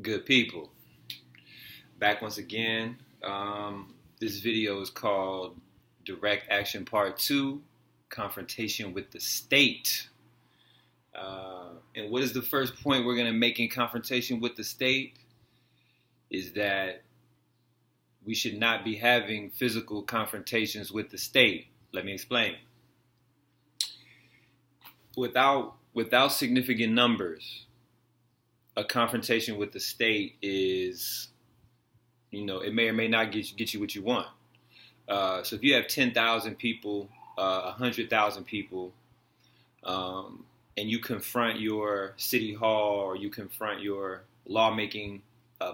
Good people, back once again. This video is called Direct Action Part 2, Confrontation with the State. And what is the first point we're going to make in confrontation with the state? Is that we should not be having physical confrontations with the state. Let me explain. Without significant numbers, a confrontation with the state is, it may or may not get you what you want. So if you have 10,000 people, 100,000 people, and you confront your city hall or you confront your lawmaking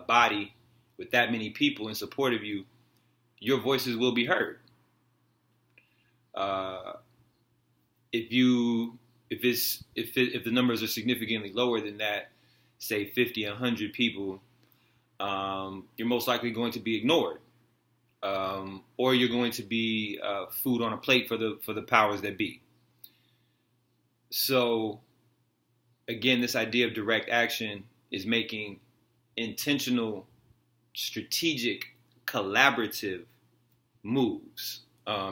body with that many people in support of you, your voices will be heard. If the numbers are significantly lower than that, say 50, 100 people, you're most likely going to be ignored, or you're going to be food on a plate for the powers that be. So, again, this idea of direct action is making intentional, strategic, collaborative moves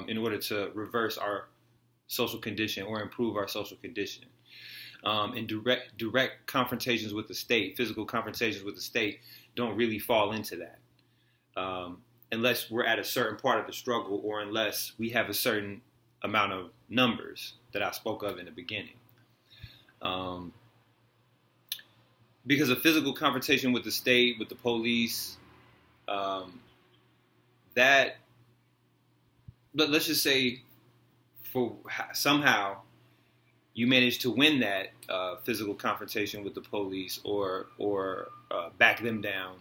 in order to reverse our social condition or improve our social condition. And direct confrontations with the state, physical confrontations with the state, don't really fall into that, unless we're at a certain part of the struggle or unless we have a certain amount of numbers that I spoke of in the beginning. Because a physical confrontation with the state, with the police, that, but let's just say, for somehow you manage to win that physical confrontation with the police or back them down,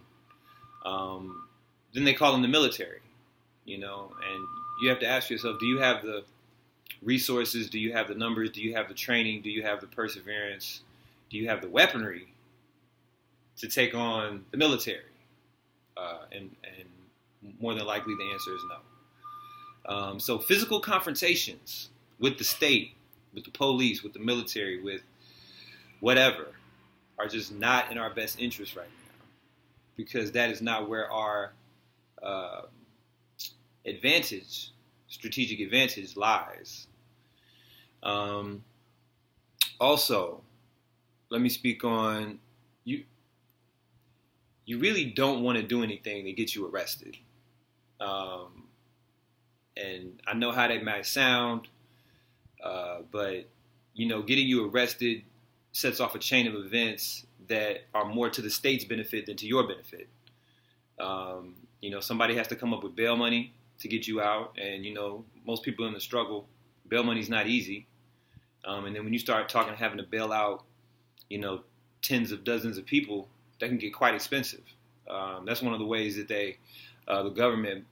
then they call in the military, and you have to ask yourself, do you have the resources? Do you have the numbers? Do you have the training? Do you have the perseverance? Do you have the weaponry to take on the military? And more than likely the answer is no. So physical confrontations with the state, with the police, with the military, with whatever, are just not in our best interest right now, because that is not where our strategic advantage lies. Also, let me speak on, you really don't want to do anything to get you arrested. And I know how that might sound, but, getting you arrested sets off a chain of events that are more to the state's benefit than to your benefit. Somebody has to come up with bail money to get you out. And, most people in the struggle, bail money's not easy. And then when you start having to bail out, tens of dozens of people, that can get quite expensive. That's one of the ways that the government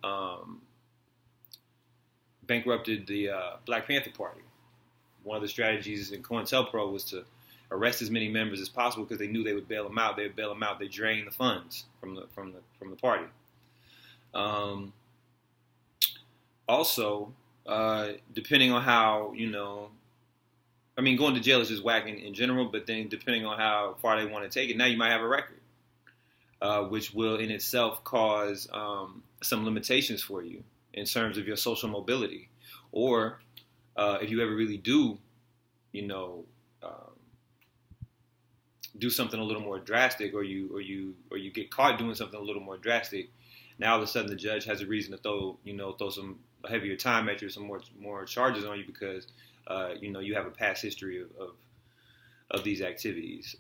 bankrupted the Black Panther Party. One of the strategies in COINTELPRO was to arrest as many members as possible because they knew they would bail them out. They would bail them out. They drain the funds from the party. Also, depending on how going to jail is just whack in general. But then depending on how far they want to take it, now you might have a record, which will in itself cause some limitations for you in terms of your social mobility, or if you ever really do, do something a little more drastic, or you get caught doing something a little more drastic. Now all of a sudden the judge has a reason to throw some heavier time at you, some more charges on you because you have a past history of these activities.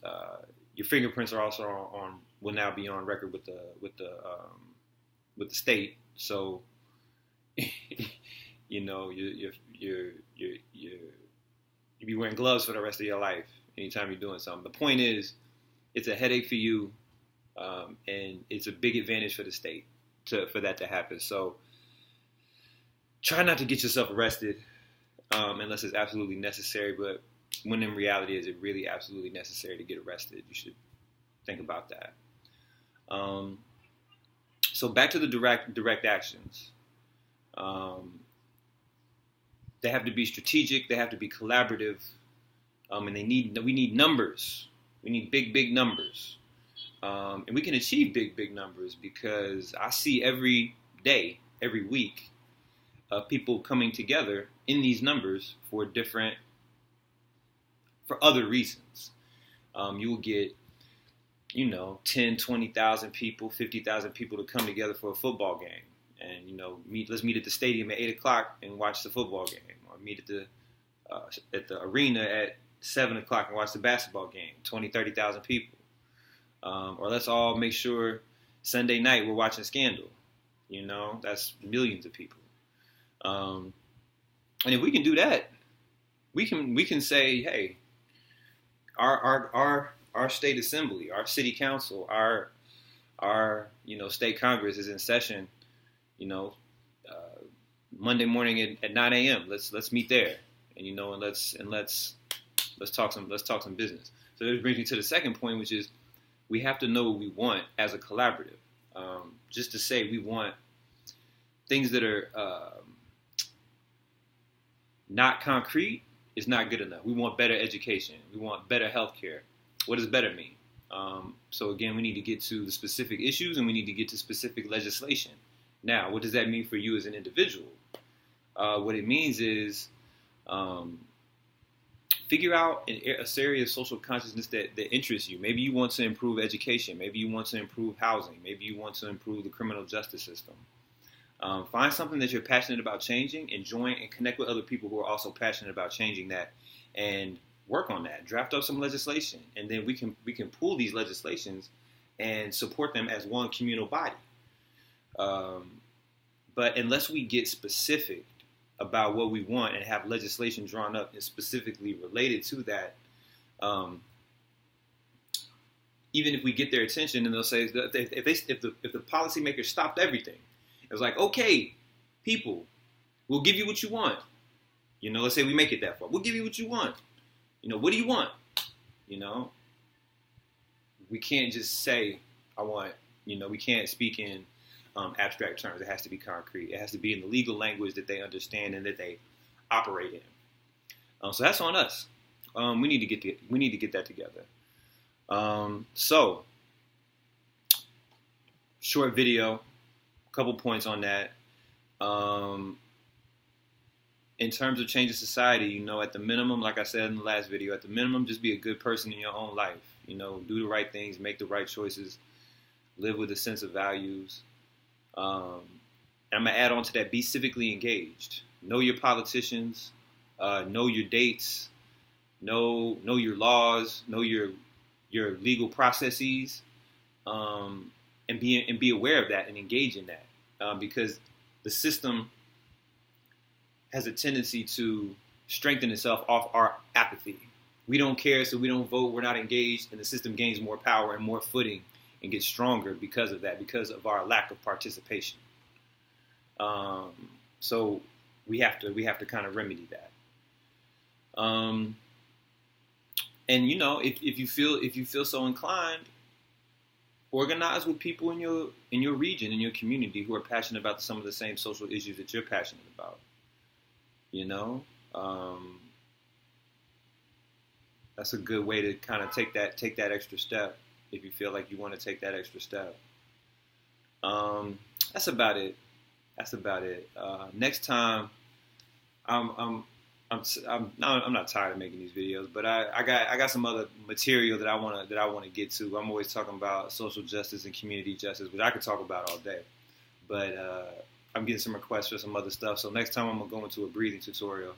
Your fingerprints are also will now be on record with the state. So you'll be wearing gloves for the rest of your life anytime you're doing something. The point is, it's a headache for you, and it's a big advantage for the state for that to happen. So try not to get yourself arrested unless it's absolutely necessary. But when in reality, is it really absolutely necessary to get arrested? You should think about that. So back to the direct actions. They have to be strategic. They have to be collaborative, and we need numbers. We need big numbers. And we can achieve big numbers because I see every day, every week, people coming together in these numbers for other reasons. You will get, 10, 20,000 people, 50,000 people to come together for a football game. And, let's meet at the stadium at 8 o'clock and watch the football game. Or meet at the arena at 7 o'clock and watch the basketball game, 20, 30,000 people. Or let's all make sure Sunday night we're watching Scandal. That's millions of people. And if we can do that, we can say, hey, our state assembly, our city council, our state congress is in session, Monday morning at 9 a.m. Let's meet there, and let's talk some business. So this brings me to the second point, which is we have to know what we want as a collaborative. Just to say we want things that are not concrete is not good enough. We want better education. We want better healthcare. What does better mean? So again, we need to get to the specific issues and we need to get to specific legislation. Now, what does that mean for you as an individual? What it means is figure out a area of social consciousness that interests you. Maybe you want to improve education. Maybe you want to improve housing. Maybe you want to improve the criminal justice system. Find something that you're passionate about changing and join and connect with other people who are also passionate about changing that and work on that. Draft up some legislation, and then we can pool these legislations and support them as one communal body. But unless we get specific about what we want and have legislation drawn up and specifically related to that, even if we get their attention and they'll say, if the policymakers stopped everything, it was like, okay, people, we'll give you what you want. Let's say we make it that far. We'll give you what you want. What do you want? We can't just say, I want, we can't speak in abstract terms. It has to be concrete. It has to be in the legal language that they understand and that they operate in. So that's on us. We need to get that together. So short video, couple points on that. In terms of changing society, at the minimum, like I said in the last video, at the minimum, just be a good person in your own life. Do the right things, make the right choices, live with a sense of values. And I'm going to add on to that, be civically engaged. Know your politicians, know your dates, know your laws, know your legal processes, and be aware of that and engage in that. Because the system has a tendency to strengthen itself off our apathy. We don't care, so we don't vote, we're not engaged, and the system gains more power and more footing and gets stronger because of that, because of our lack of participation. So we have to kind of remedy that. And if you feel so inclined, organize with people in your region, in your community, who are passionate about some of the same social issues that you're passionate about. That's a good way to kind of take that extra step if you feel like you want to take that extra step. That's about it. Next time, I'm not tired of making these videos, but I got some other material that I want to get to. I'm always talking about social justice and community justice, which I could talk about all day, but I'm getting some requests for some other stuff. So next time I'm gonna go into a breathing tutorial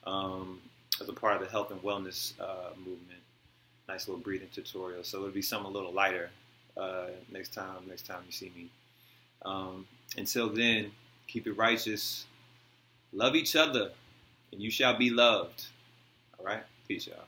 as a part of the health and wellness movement. Nice little breathing tutorial. So it'll be something a little lighter next time you see me. Until then, keep it righteous. Love each other, and you shall be loved. All right? Peace, y'all.